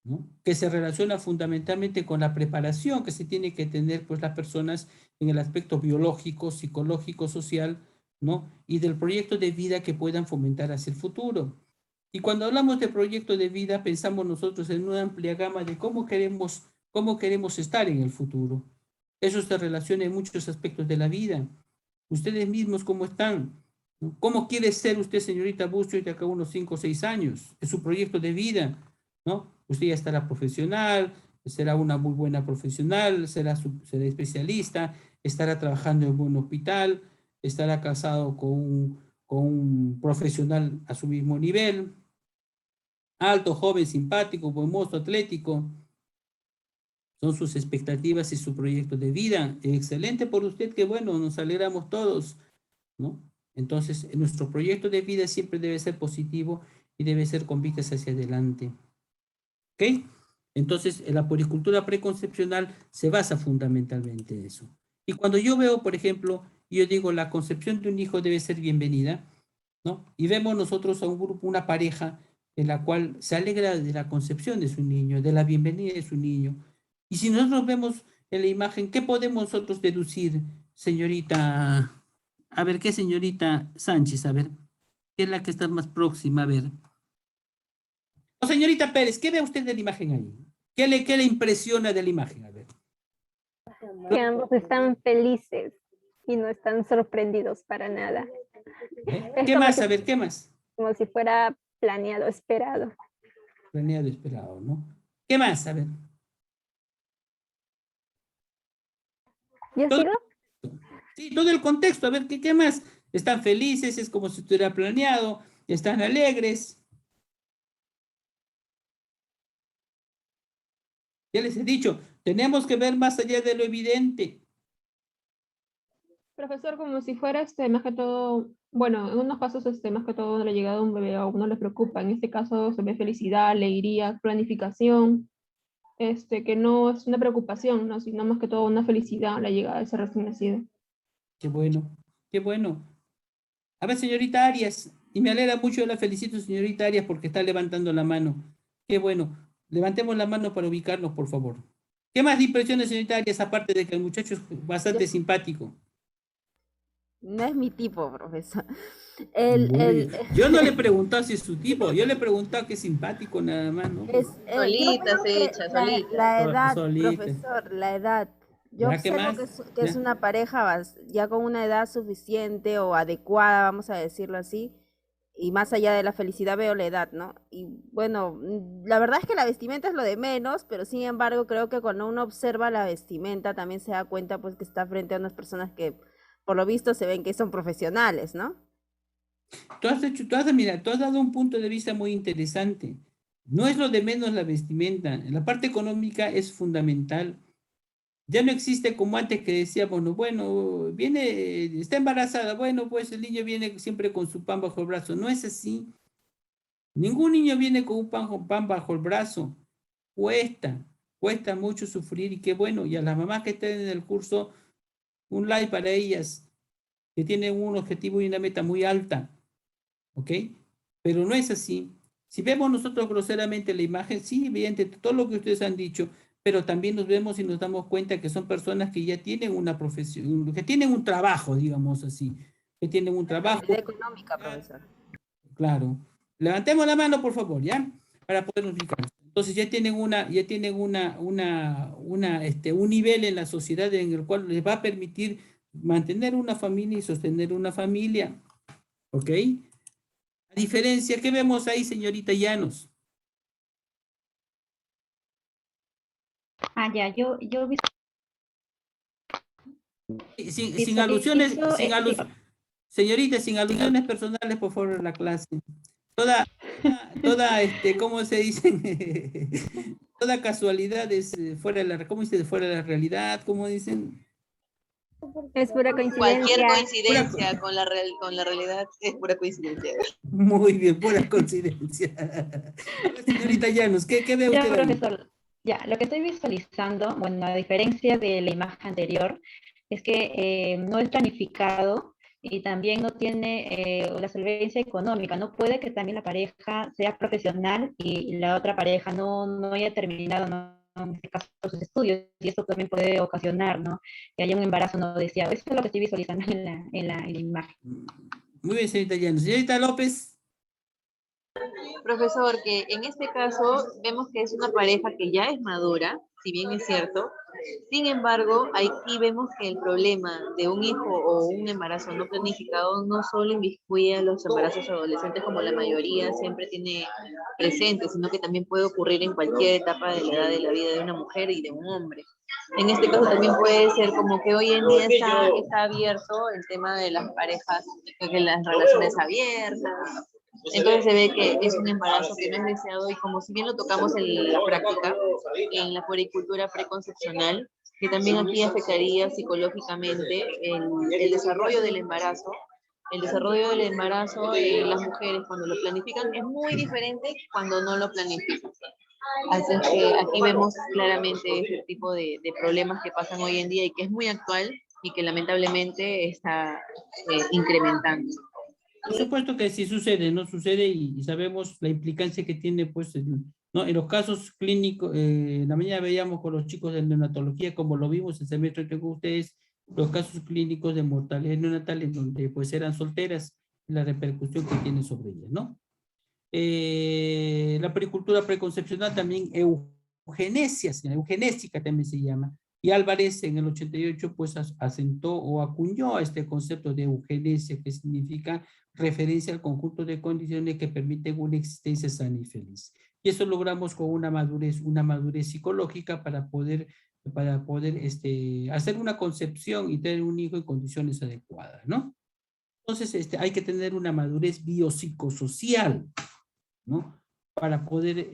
¿no?, que se relaciona fundamentalmente con la preparación que se tiene que tener pues las personas en el aspecto biológico, psicológico, social, ¿no?, y del proyecto de vida que puedan fomentar hacia el futuro. Y cuando hablamos de proyecto de vida, pensamos nosotros en una amplia gama de cómo queremos estar en el futuro. Eso se relaciona en muchos aspectos de la vida. Ustedes mismos, ¿cómo están? ¿Cómo quiere ser usted, señorita Bustos, de acá a unos 5 o 6 años? Es su proyecto de vida, ¿no? Usted ya estará profesional, será una muy buena profesional, será especialista, estará trabajando en un hospital, estará casado con un profesional a su mismo nivel, alto, joven, simpático, buen mozo, atlético. Son sus expectativas y su proyecto de vida. Excelente por usted, que bueno, nos alegramos todos, ¿no? Entonces, nuestro proyecto de vida siempre debe ser positivo y debe ser con vistas hacia adelante. ¿Ok? Entonces, la puericultura preconcepcional se basa fundamentalmente en eso. Y cuando yo veo, por ejemplo, yo digo, la concepción de un hijo debe ser bienvenida, ¿no? Y vemos nosotros a un grupo, una pareja, en la cual se alegra de la concepción de su niño, de la bienvenida de su niño. Y si nosotros vemos en la imagen, ¿qué podemos nosotros deducir, señorita? A ver, ¿qué señorita Sánchez? A ver, ¿qué es la que está más próxima? A ver. O señorita Pérez, ¿qué ve usted de la imagen ahí? ¿Qué le impresiona de la imagen? A ver. Que ambos están felices y no están sorprendidos para nada. ¿Qué más? A ver, ¿qué más? Como si fuera planeado, esperado. Planeado, esperado, ¿no? ¿Qué más? A ver. ¿Yo sigo? Sí, todo el contexto, a ver, ¿qué más? Están felices, es como si estuviera planeado, están alegres. Ya les he dicho, tenemos que ver más allá de lo evidente. Profesor, como si fuera más que todo, bueno, en unos casos más que todo la llegada de un bebé a uno les preocupa. En este caso se ve felicidad, alegría, planificación, que no es una preocupación, ¿no? Sino más que todo una felicidad la llegada de ese recién nacido. Qué bueno, qué bueno. A ver, señorita Arias, y me alegra mucho, la felicito, señorita Arias, porque está levantando la mano. Qué bueno. Levantemos la mano para ubicarnos, por favor. ¿Qué más le impresiona, señorita Arias, aparte de que el muchacho es bastante simpático? No es mi tipo, profesor. Yo no le he preguntado si es su tipo, yo le he preguntado que es simpático nada más, ¿no? yo Solita creo se que echa, solita. la edad, Solita. profesor, la edad. Yo ¿Ya qué observo más? que es ¿Ya? una pareja ya con una edad suficiente o adecuada, vamos a decirlo así, y más allá de la felicidad veo la edad, ¿no? Y bueno, la verdad es que la vestimenta es lo de menos, pero sin embargo creo que cuando uno observa la vestimenta también se da cuenta pues que está frente a unas personas que por lo visto se ven que son profesionales, ¿no? Mira, tú has dado un punto de vista muy interesante. No es lo de menos la vestimenta. La parte económica es fundamental. Ya no existe como antes que decíamos, bueno, está embarazada, bueno, pues el niño viene siempre con su pan bajo el brazo. No es así. Ningún niño viene con un pan bajo el brazo. Cuesta mucho sufrir y qué bueno. Y a las mamás que estén en el curso, un like para ellas, que tienen un objetivo y una meta muy alta. ¿Ok? Pero no es así. Si vemos nosotros groseramente la imagen, sí, evidente, todo lo que ustedes han dicho, pero también nos vemos y nos damos cuenta que son personas que ya tienen una profesión, que tienen un trabajo, digamos así, que tienen un trabajo. Económica, profesor. Claro. Levantemos la mano, por favor, ¿ya? Para poder ubicarnos. Entonces ya tienen un nivel en la sociedad en el cual les va a permitir mantener una familia y sostener una familia. ¿Ok? A diferencia, ¿qué vemos ahí, señorita Llanos? Ya, yo Sin alusiones, visualizo, señorita, sin alusiones personales, por favor, en la clase. Toda, ¿cómo se dice? Toda casualidad es fuera de la, ¿cómo dice? Fuera de la realidad, ¿cómo dicen? Es pura Cualquier coincidencia. coincidencia con la realidad es pura coincidencia. Muy bien, pura coincidencia. A ver, señorita Llanos, ¿qué ve ya, usted ahí? profesor, ya, lo que estoy visualizando, bueno, a diferencia de la imagen anterior, es que no es planificado y también no tiene la solvencia económica. No puede que también la pareja sea profesional y la otra pareja no haya terminado, ¿no? En este caso, sus estudios, y esto también puede ocasionar, ¿no? Que haya un embarazo no deseado. Eso es lo que estoy visualizando en la imagen. Muy bien, señorita Llanos. Señorita López. Profesor, que en este caso vemos que es una pareja que ya es madura, si bien es cierto. Sin embargo, aquí vemos que el problema de un hijo o un embarazo no planificado no solo inmiscuye a los embarazos adolescentes como la mayoría siempre tiene presente, sino que también puede ocurrir en cualquier etapa de la edad de la vida de una mujer y de un hombre. En este caso también puede ser como que hoy en día está abierto el tema de las parejas, de las relaciones abiertas. Entonces se ve que es un embarazo que no es deseado y como si bien lo tocamos en la práctica, en la puericultura preconcepcional, que también aquí afectaría psicológicamente el desarrollo del embarazo. El desarrollo del embarazo en las mujeres cuando lo planifican es muy diferente cuando no lo planifican. Así que aquí vemos claramente ese tipo de problemas que pasan hoy en día y que es muy actual y que lamentablemente está incrementando. Por supuesto que sí sucede, ¿no? Sucede y sabemos la implicancia que tiene, pues, ¿no? En los casos clínicos, en la mañana veíamos con los chicos de neonatología, como lo vimos el semestre con ustedes, los casos clínicos de mortalidad neonatal en donde, pues, eran solteras, la repercusión que tiene sobre ellas, ¿no? La pericultura preconcepcional también, eugenésica también se llama, y Álvarez en el 88 pues asentó o acuñó este concepto de eugenesia, que significa referencia al conjunto de condiciones que permiten una existencia sana y feliz. Y eso logramos con una madurez psicológica para poder hacer una concepción y tener un hijo en condiciones adecuadas, ¿no? Entonces hay que tener una madurez biopsicosocial, ¿no? para poder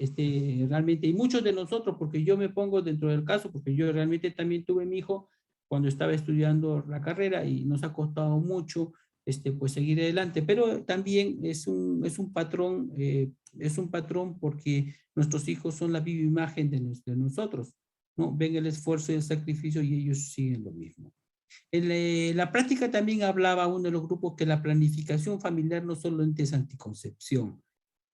realmente, y muchos de nosotros, porque yo me pongo dentro del caso, porque yo realmente también tuve mi hijo cuando estaba estudiando la carrera y nos ha costado mucho pues seguir adelante, pero también es un patrón porque nuestros hijos son la viva imagen de nosotros, ¿no? Ven el esfuerzo y el sacrificio y ellos siguen lo mismo. En la práctica también hablaba uno de los grupos que la planificación familiar no solamente es anticoncepción,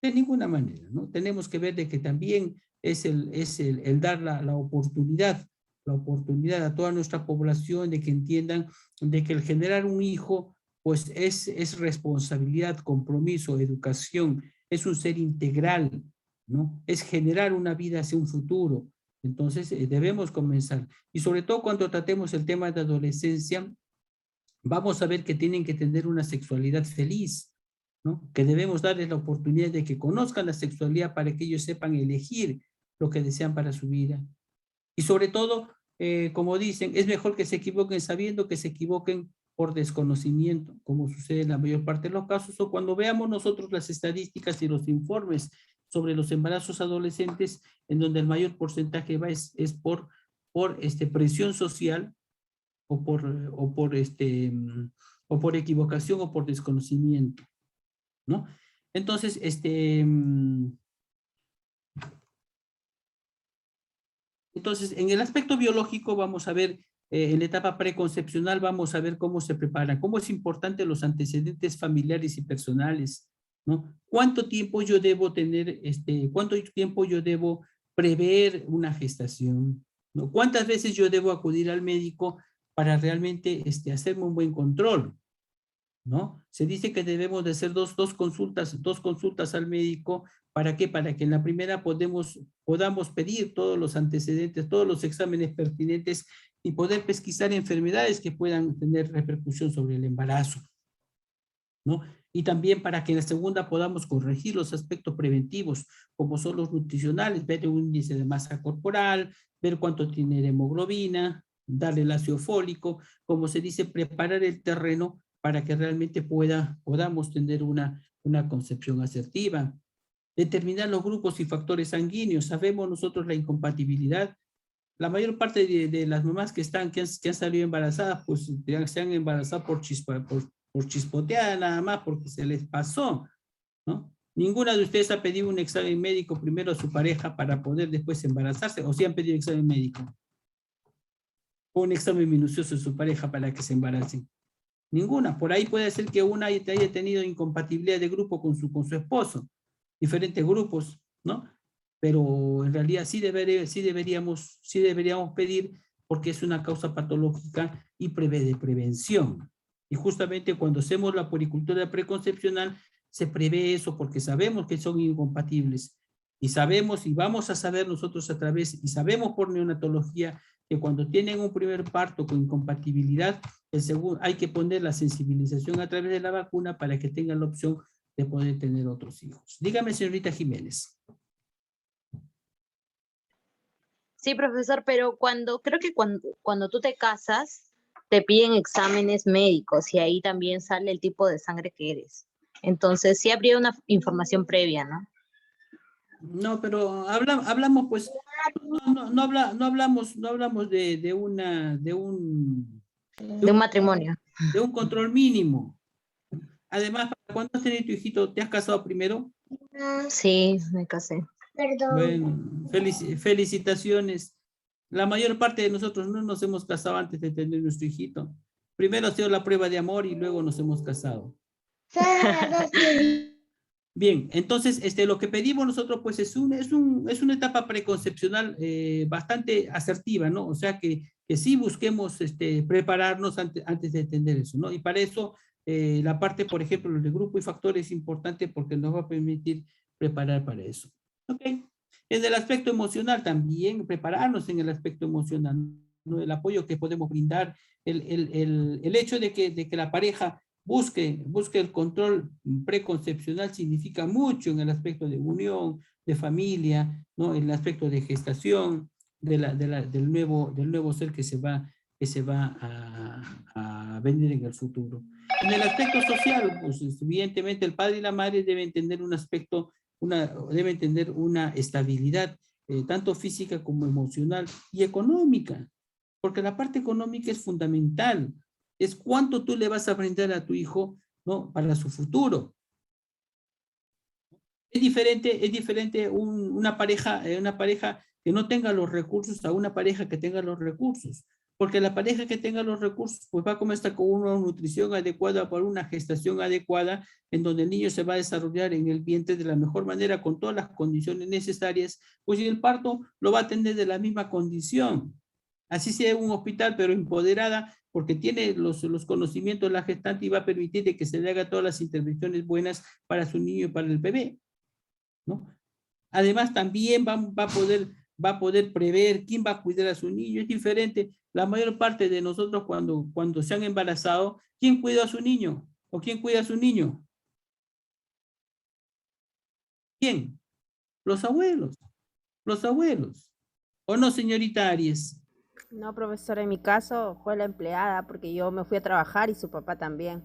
de ninguna manera, ¿no? Tenemos que ver de que también es el dar la oportunidad a toda nuestra población de que entiendan de que el generar un hijo pues es responsabilidad, compromiso, educación, es un ser integral, ¿no? Es generar una vida hacia un futuro. Entonces debemos comenzar. Y sobre todo cuando tratemos el tema de adolescencia, vamos a ver que tienen que tener una sexualidad feliz, ¿no? Que debemos darles la oportunidad de que conozcan la sexualidad para que ellos sepan elegir lo que desean para su vida. Y sobre todo, como dicen, es mejor que se equivoquen sabiendo que se equivoquen por desconocimiento, como sucede en la mayor parte de los casos, o cuando veamos nosotros las estadísticas y los informes sobre los embarazos adolescentes, en donde el mayor porcentaje va es por presión social, o por equivocación o por desconocimiento, ¿no? Entonces, en el aspecto biológico vamos a ver, en la etapa preconcepcional vamos a ver cómo se preparan, cómo es importante los antecedentes familiares y personales, ¿no? ¿Cuánto tiempo yo debo tener, cuánto tiempo yo debo prever una gestación, ¿no? ¿Cuántas veces yo debo acudir al médico para realmente hacerme un buen control, ¿no? Se dice que debemos de hacer dos consultas al médico. ¿Para qué? Para que en la primera podamos pedir todos los antecedentes, todos los exámenes pertinentes y poder pesquisar enfermedades que puedan tener repercusión sobre el embarazo, ¿no? Y también para que en la segunda podamos corregir los aspectos preventivos, como son los nutricionales, ver el índice de masa corporal, ver cuánto tiene de hemoglobina, darle el ácido fólico, como se dice, preparar el terreno para que realmente podamos tener una concepción asertiva. Determinar los grupos y factores sanguíneos. Sabemos nosotros la incompatibilidad. La mayor parte de las mamás que han salido embarazadas, pues se han embarazado por chispoteada nada más, porque se les pasó, ¿no? Ninguna de ustedes ha pedido un examen médico primero a su pareja para poder después embarazarse, o si han pedido examen médico. O un examen minucioso de su pareja para que se embaracen. Ninguna. Por ahí puede ser que una haya tenido incompatibilidad de grupo con su esposo. Diferentes grupos, ¿no? Pero en realidad sí deberíamos pedir, porque es una causa patológica y prevé de prevención. Y justamente cuando hacemos la puericultura preconcepcional, se prevé eso porque sabemos que son incompatibles. Y sabemos, y vamos a saber nosotros y sabemos por neonatología, que cuando tienen un primer parto con incompatibilidad, hay que poner la sensibilización a través de la vacuna para que tengan la opción de poder tener otros hijos. Dígame, señorita Jiménez. Sí, profesor, pero creo que cuando tú te casas, te piden exámenes médicos y ahí también sale el tipo de sangre que eres. Entonces, sí habría una información previa, ¿no? No, pero hablamos, pues, no hablamos de un matrimonio. De un control mínimo. Además, ¿cuándo has tenido tu hijito? ¿Te has casado primero? Sí, me casé. Perdón. Bueno, felicitaciones. La mayor parte de nosotros no nos hemos casado antes de tener nuestro hijito. Primero ha sido la prueba de amor y luego nos hemos casado. Bien, entonces lo que pedimos nosotros pues es una etapa preconcepcional bastante asertiva, ¿no? O sea que sí busquemos prepararnos antes de entender eso, ¿no? Y para eso la parte, por ejemplo, de grupo y factores es importante porque nos va a permitir preparar para eso. ¿Ok? En el aspecto emocional también, prepararnos en el aspecto emocional, ¿no? El apoyo que podemos brindar, el hecho de que la pareja busque el control preconcepcional significa mucho en el aspecto de unión, de familia, ¿no? En el aspecto de gestación, del nuevo ser que se va a venir en el futuro. En el aspecto social, pues evidentemente el padre y la madre deben tener un aspecto una estabilidad, tanto física como emocional y económica, porque la parte económica es fundamental, es cuánto tú le vas a brindar a tu hijo, ¿no? Para su futuro. Es diferente una pareja que no tenga los recursos a una pareja que tenga los recursos. Porque la pareja que tenga los recursos, pues va a comenzar con una nutrición adecuada, por una gestación adecuada, en donde el niño se va a desarrollar en el vientre de la mejor manera, con todas las condiciones necesarias, pues y el parto lo va a tener de la misma condición. Así sea un hospital, pero empoderada, porque tiene los conocimientos de la gestante y va a permitir que se le haga todas las intervenciones buenas para su niño y para el bebé, ¿no? Además, también va a poder prever quién va a cuidar a su niño. Es diferente. La mayor parte de nosotros cuando se han embarazado, ¿quién cuida a su niño? ¿O quién cuida a su niño? ¿Quién? Los abuelos. Los abuelos. ¿O no, señorita Aries? No, profesor, en mi caso fue la empleada porque yo me fui a trabajar y su papá también.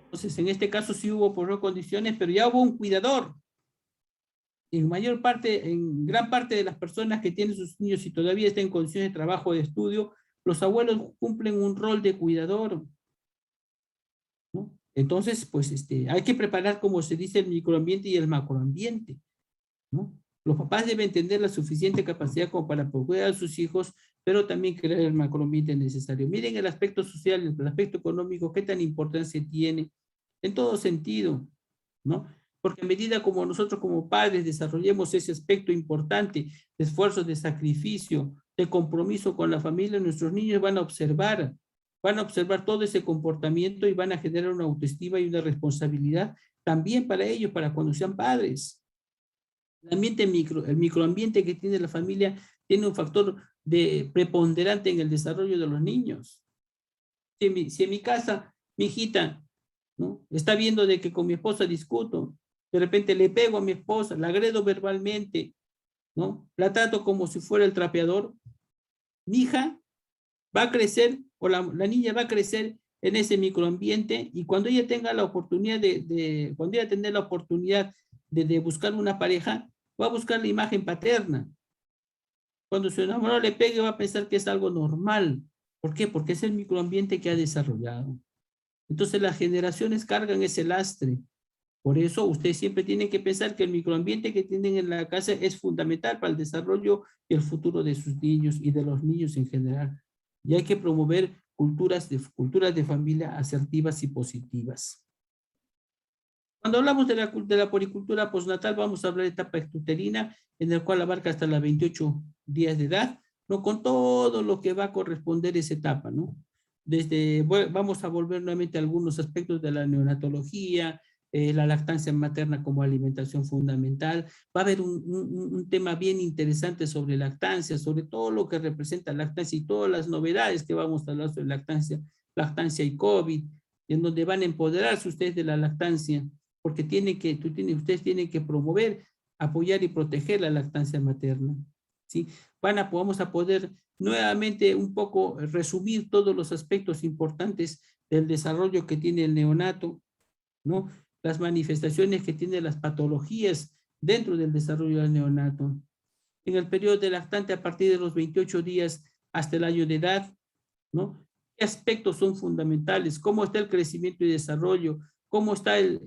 Entonces, en este caso sí hubo por condiciones, pero ya hubo un cuidador. En gran parte de las personas que tienen sus niños y todavía están en condiciones de trabajo o de estudio, los abuelos cumplen un rol de cuidador, ¿no? Entonces, pues hay que preparar, como se dice, el microambiente y el macroambiente, ¿no? Los papás deben tener la suficiente capacidad como para poder cuidar a sus hijos, pero también crear el macroambiente necesario. Miren el aspecto social, el aspecto económico, qué tan importancia tiene en todo sentido, ¿no? Porque a medida como nosotros como padres desarrollemos ese aspecto importante de esfuerzo, de sacrificio, de compromiso con la familia, nuestros niños van a observar todo ese comportamiento y van a generar una autoestima y una responsabilidad también para ellos, para cuando sean padres. El microambiente que tiene la familia tiene un factor preponderante en el desarrollo de los niños. Si en mi casa, mi hijita, ¿no?, está viendo de que con mi esposa discuto, de repente le pego a mi esposa, la agredo verbalmente, ¿no?, la trato como si fuera el trapeador, mi hija va a crecer, o la niña va a crecer en ese microambiente, y cuando ella tenga la oportunidad de buscar una pareja, va a buscar la imagen paterna. Cuando su enamorado le pegue, va a pensar que es algo normal. ¿Por qué? Porque es el microambiente que ha desarrollado. Entonces las generaciones cargan ese lastre. Por eso usted siempre tiene que pensar que el microambiente que tienen en la casa es fundamental para el desarrollo y el futuro de sus niños y de los niños en general. Y hay que promover culturas de familia asertivas y positivas. Cuando hablamos de la puericultura postnatal, vamos a hablar de etapa extrauterina, en el cual abarca hasta las 28 días de edad, ¿no?, con todo lo que va a corresponder a esa etapa, ¿no? Vamos a volver nuevamente a algunos aspectos de la neonatología, la lactancia materna como alimentación fundamental. Va a haber un tema bien interesante sobre lactancia, sobre todo lo que representa lactancia y todas las novedades que vamos a hablar sobre lactancia y COVID, en donde van a empoderarse ustedes de la lactancia, porque ustedes tienen que promover, apoyar y proteger la lactancia materna, ¿sí? Vamos a poder nuevamente un poco resumir todos los aspectos importantes del desarrollo que tiene el neonato, ¿no?, las manifestaciones que tienen las patologías dentro del desarrollo del neonato. En el periodo de lactante, a partir de los 28 días hasta el año de edad, ¿no?, ¿qué aspectos son fundamentales? ¿Cómo está el crecimiento y desarrollo? ¿Cómo están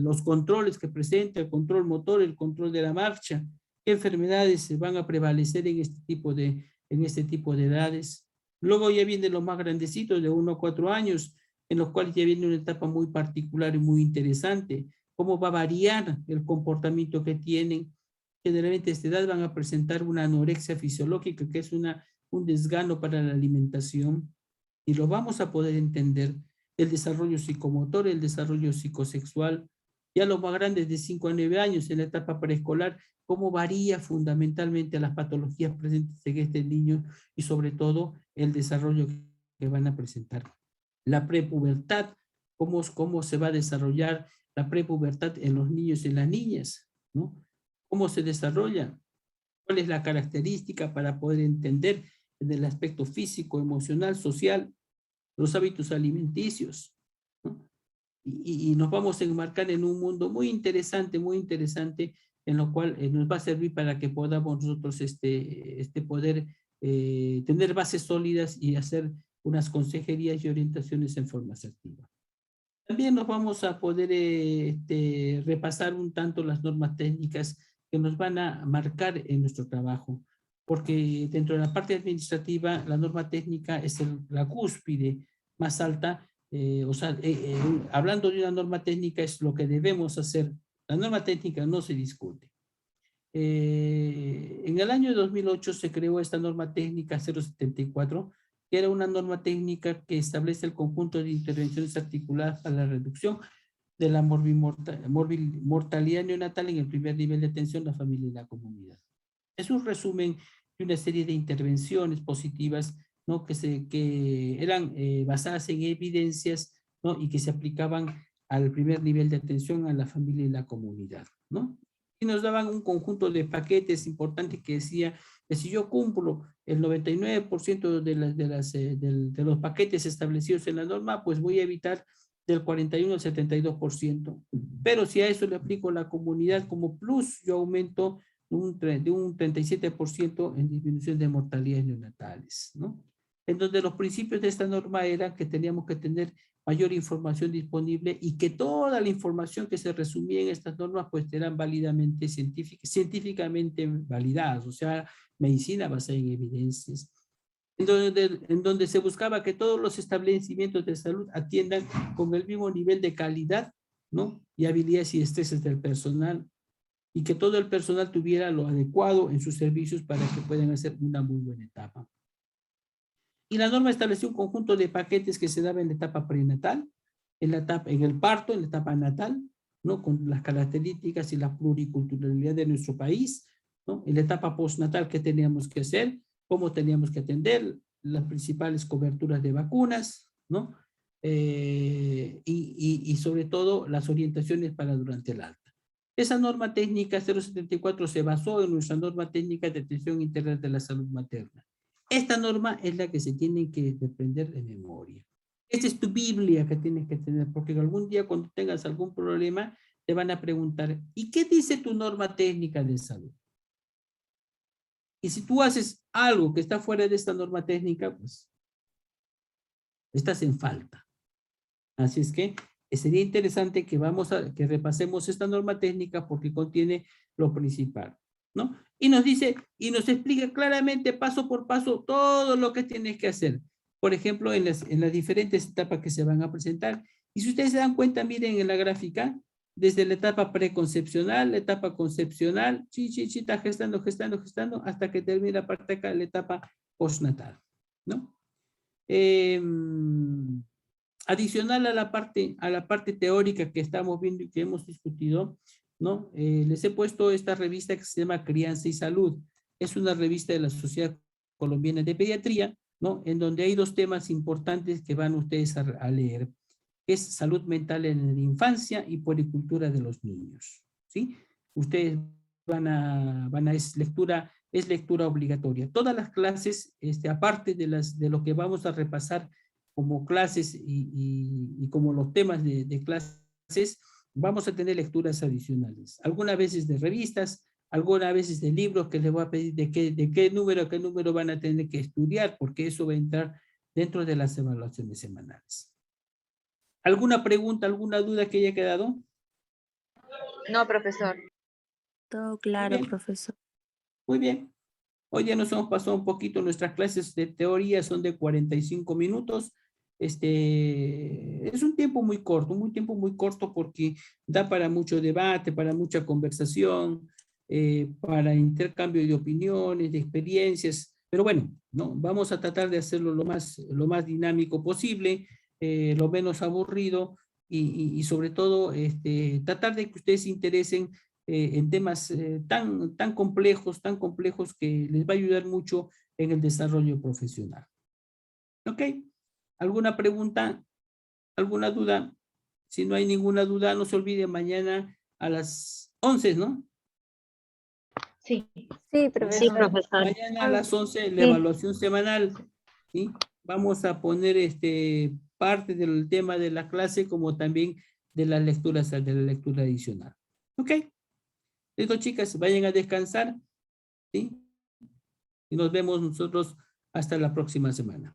los controles que presenta, el control motor, el control de la marcha? ¿Qué enfermedades van a prevalecer en este tipo de edades? Luego ya vienen los más grandecitos, de 1 a 4 años, en los cuales ya viene una etapa muy particular y muy interesante. ¿Cómo va a variar el comportamiento que tienen? Generalmente a esta edad van a presentar una anorexia fisiológica, que es un desgano para la alimentación, y lo vamos a poder entender. El desarrollo psicomotor, el desarrollo psicosexual, ya los más grandes de 5 a 9 años en la etapa preescolar, cómo varía fundamentalmente las patologías presentes en este niño y sobre todo el desarrollo que van a presentar. La prepubertad, cómo se va a desarrollar la prepubertad en los niños y en las niñas, ¿no? ¿Cómo se desarrolla? ¿Cuál es la característica para poder entender en el aspecto físico, emocional, social, los hábitos alimenticios, ¿no? y nos vamos a enmarcar en un mundo muy interesante, en lo cual nos va a servir para que podamos nosotros poder tener bases sólidas y hacer unas consejerías y orientaciones en forma asertiva. También nos vamos a poder repasar un tanto las normas técnicas que nos van a marcar en nuestro trabajo, porque dentro de la parte administrativa la norma técnica es la cúspide más alta, hablando de una norma técnica es lo que debemos hacer. La norma técnica no se discute. En el año 2008 se creó esta norma técnica 074, que era una norma técnica que establece el conjunto de intervenciones articuladas para la reducción de la mortalidad neonatal en el primer nivel de atención, la familia y la comunidad. Es un resumen de una serie de intervenciones positivas, ¿no? que eran basadas en evidencias, ¿no? y que se aplicaban al primer nivel de atención a la familia y la comunidad, ¿no? Y nos daban un conjunto de paquetes importantes que decía que si yo cumplo el 99% de los paquetes establecidos en la norma, pues voy a evitar del 41 al 72%. Pero si a eso le aplico la comunidad como plus, yo aumento de un 37% en disminución de mortalidades neonatales, ¿no? Entonces los principios de esta norma eran que teníamos que tener mayor información disponible y que toda la información que se resumía en estas normas pues eran válidamente científicamente validadas, o sea, medicina basada en evidencias, en donde se buscaba que todos los establecimientos de salud atiendan con el mismo nivel de calidad, ¿no? y habilidades y destrezas del personal, y que todo el personal tuviera lo adecuado en sus servicios para que puedan hacer una muy buena etapa. Y la norma estableció un conjunto de paquetes que se daban en la etapa prenatal, en el parto, en la etapa natal, ¿no? con las características y la pluriculturalidad de nuestro país, ¿no? en la etapa postnatal, qué teníamos que hacer, cómo teníamos que atender, las principales coberturas de vacunas, ¿no? Y sobre todo las orientaciones para durante el alta. Esa norma técnica 074 se basó en nuestra norma técnica de atención integral de la salud materna. Esta norma es la que se tiene que desprender de memoria. Esta es tu Biblia que tienes que tener, porque algún día cuando tengas algún problema te van a preguntar, ¿y qué dice tu norma técnica de salud? Y si tú haces algo que está fuera de esta norma técnica, pues estás en falta. Así es que sería interesante que repasemos esta norma técnica porque contiene lo principal, ¿no? Y nos dice, y nos explica claramente paso por paso todo lo que tienes que hacer. Por ejemplo, en las diferentes etapas que se van a presentar. Y si ustedes se dan cuenta, miren en la gráfica, desde la etapa preconcepcional, la etapa concepcional, está gestando, hasta que termina la etapa postnatal, ¿no? Adicional a la parte teórica que estamos viendo y que hemos discutido, ¿no? Les he puesto esta revista que se llama Crianza y Salud. Es una revista de la Sociedad Colombiana de Pediatría, ¿no? En donde hay dos temas importantes que van ustedes a leer. Es salud mental en la infancia y puericultura de los niños, ¿sí? Ustedes es lectura obligatoria. Todas las clases, aparte de lo que vamos a repasar como clases y como los temas de clases, vamos a tener lecturas adicionales. Algunas veces de revistas, algunas veces de libros que les voy a pedir de qué número van a tener que estudiar, porque eso va a entrar dentro de las evaluaciones semanales. ¿Alguna pregunta, alguna duda que haya quedado? No, profesor. Todo claro, profesor. Muy bien. Hoy ya nos hemos pasado un poquito, nuestras clases de teoría son de 45 minutos. Es un tiempo muy corto porque da para mucho debate, para mucha conversación, para intercambio de opiniones, de experiencias, pero bueno, no, vamos a tratar de hacerlo lo más dinámico posible, lo menos aburrido y sobre todo tratar de que ustedes se interesen en temas tan complejos que les va a ayudar mucho en el desarrollo profesional. ¿Ok? ¿Alguna pregunta? ¿Alguna duda? Si no hay ninguna duda, no se olvide mañana a las 11, ¿no? Sí, profesor. Sí, profesor. Mañana a las 11 la evaluación semanal, ¿sí? Vamos a poner parte del tema de la clase como también de las lecturas, de la lectura adicional. ¿Ok? Listo, chicas, vayan a descansar. ¿Sí? Y nos vemos nosotros hasta la próxima semana.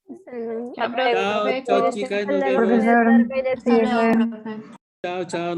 Hasta luego. Chao, profe. Chao, chao, chicas, nos Hasta luego. vemos. Buenas tardes, Profesor, Vélez. sí, Hasta luego. profe. Chao, chao.